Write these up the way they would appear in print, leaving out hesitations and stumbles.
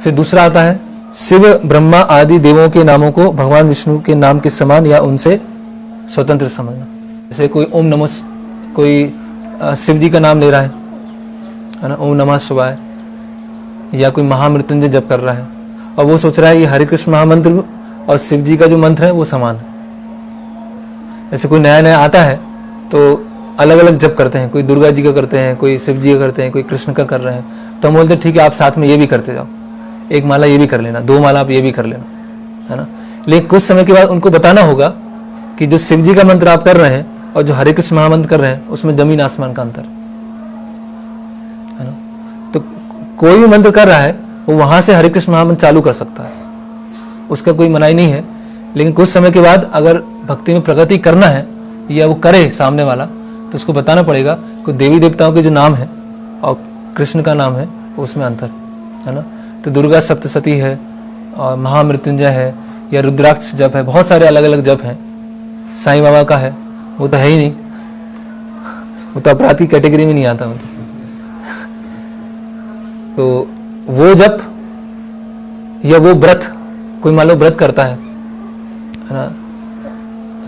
फिर दूसरा आता है, शिव ब्रह्मा आदि देवों के नामों को भगवान विष्णु के नाम के समान या उनसे स्वतंत्र समझना। जैसे कोई ओम नमः, कोई शिव जी का नाम ले रहा है ना, ओम नमः शिवाय, या कोई महामृत्युंजय जप कर रहा है और वो सोच रहा है ये हरे कृष्ण महामंत्र और शिव जी का जो मंत्र है वो समान है। जैसे कोई नया नया आता है तो अलग अलग जप करते हैं, कोई दुर्गा जी का करते हैं, कोई शिव जी का करते हैं, कोई कृष्ण का कर रहे हैं, तो हम बोलते हैं ठीक है आप साथ में ये भी करते जाओ, एक माला ये भी कर लेना, 2 माला आप ये भी कर लेना, है ना। लेकिन कुछ समय के बाद उनको बताना होगा कि जो शिव जी का मंत्र आप कर रहे हैं और जो हरे कृष्ण महामंत्र कर रहे हैं उसमें जमीन आसमान का अंतर है ना। तो कोई भी मंत्र कर रहा है वो वहां से हरे कृष्ण महामंत्र चालू कर सकता है, उसका कोई मनाही नहीं है। लेकिन कुछ समय के बाद अगर भक्ति में प्रगति करना है या वो करे सामने वाला, तो उसको बताना पड़ेगा कि देवी देवताओं के जो नाम है और कृष्ण का नाम है उसमें अंतर है ना। तो दुर्गा सप्तशती है और महामृत्युंजय है या रुद्राक्ष जप है, बहुत सारे अलग अलग जप हैं। साईं बाबा का है, वो तो है ही नहीं, वो तो अपराध की कैटेगरी में नहीं आता मतलब। तो वो जप या वो व्रत, कोई मान लो व्रत करता है ना,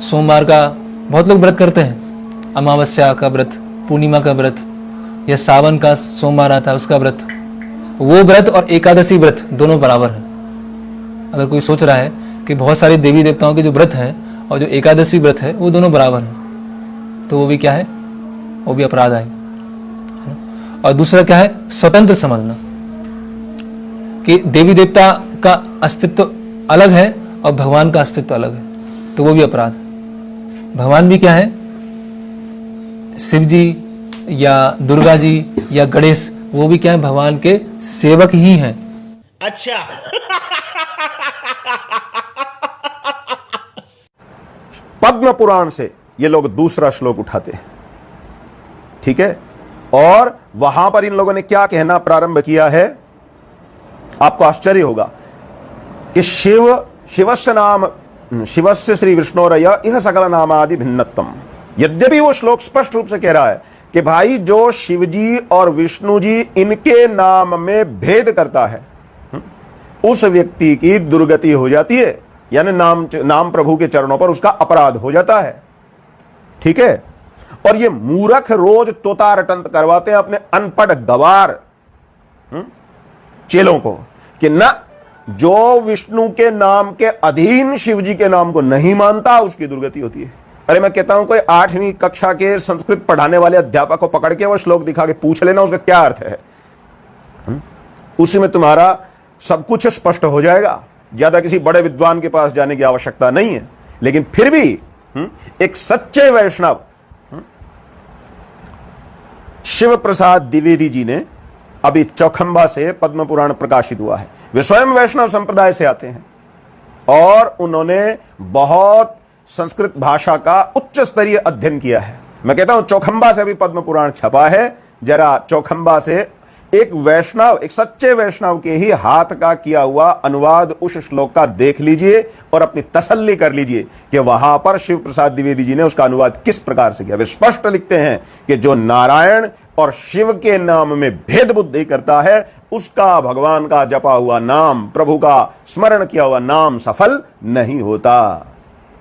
सोमवार का बहुत लोग व्रत करते हैं, अमावस्या का व्रत, पूर्णिमा का व्रत, या सावन का सोमवार आता है उसका व्रत। वो व्रत और एकादशी व्रत दोनों बराबर है। अगर कोई सोच रहा है कि बहुत सारे देवी देवताओं के जो व्रत हैं और जो एकादशी व्रत है वो दोनों बराबर हैं, तो वो भी क्या है, वो भी अपराध है। और दूसरा क्या है, स्वतंत्र समझना कि देवी देवता का अस्तित्व अलग है और भगवान का अस्तित्व अलग है, तो वो भी अपराध है। भगवान भी क्या है, शिव जी या दुर्गा जी या गणेश, वो भी क्या है, भगवान के सेवक ही हैं। अच्छा। पद्म पुराण से ये लोग दूसरा श्लोक उठाते हैं, ठीक है। और वहां पर इन लोगों ने क्या कहना प्रारंभ किया है, आपको आश्चर्य होगा कि शिवस्य नाम शिवस्य श्री विष्णोरय यह सकल नामादि भिन्नत्वम। यद्यपि वो श्लोक स्पष्ट रूप से कह रहा है कि भाई जो शिव जी और विष्णु जी इनके नाम में भेद करता है उस व्यक्ति की दुर्गति हो जाती है, यानी नाम प्रभु के चरणों पर उसका अपराध हो जाता है, ठीक है। और ये मूर्ख रोज तोता रटंत करवाते हैं अपने अनपढ़ गवार चेलों को कि ना, जो विष्णु के नाम के अधीन शिव जी के नाम को नहीं मानता उसकी दुर्गति होती है। अरे मैं कहता हूं कोई 8वीं कक्षा के संस्कृत पढ़ाने वाले अध्यापक को पकड़ के वो श्लोक दिखा के पूछ लेना उसका क्या अर्थ है, उसी में तुम्हारा सब कुछ स्पष्ट हो जाएगा। ज्यादा किसी बड़े विद्वान के पास जाने की आवश्यकता नहीं है। लेकिन फिर भी एक सच्चे वैष्णव शिव प्रसाद द्विवेदी जी ने अभी चौखंबा से पद्म पुराण प्रकाशित हुआ है। वे स्वयं वैष्णव संप्रदाय से आते हैं और उन्होंने बहुत संस्कृत भाषा का उच्च स्तरीय अध्ययन किया है। मैं कहता हूं चौखंबा से अभी पद्म पुराण छपा है, जरा चौखंबा से एक वैष्णव, एक सच्चे वैष्णव के ही हाथ का किया हुआ अनुवाद उस श्लोक का देख लीजिए और अपनी तसल्ली कर लीजिए कि वहां पर शिव प्रसाद द्विवेदी जी ने उसका अनुवाद किस प्रकार से किया। वे स्पष्ट लिखते हैं कि जो नारायण और शिव के नाम में भेद बुद्धि करता है उसका भगवान का जपा हुआ नाम, प्रभु का स्मरण किया हुआ नाम सफल नहीं होता।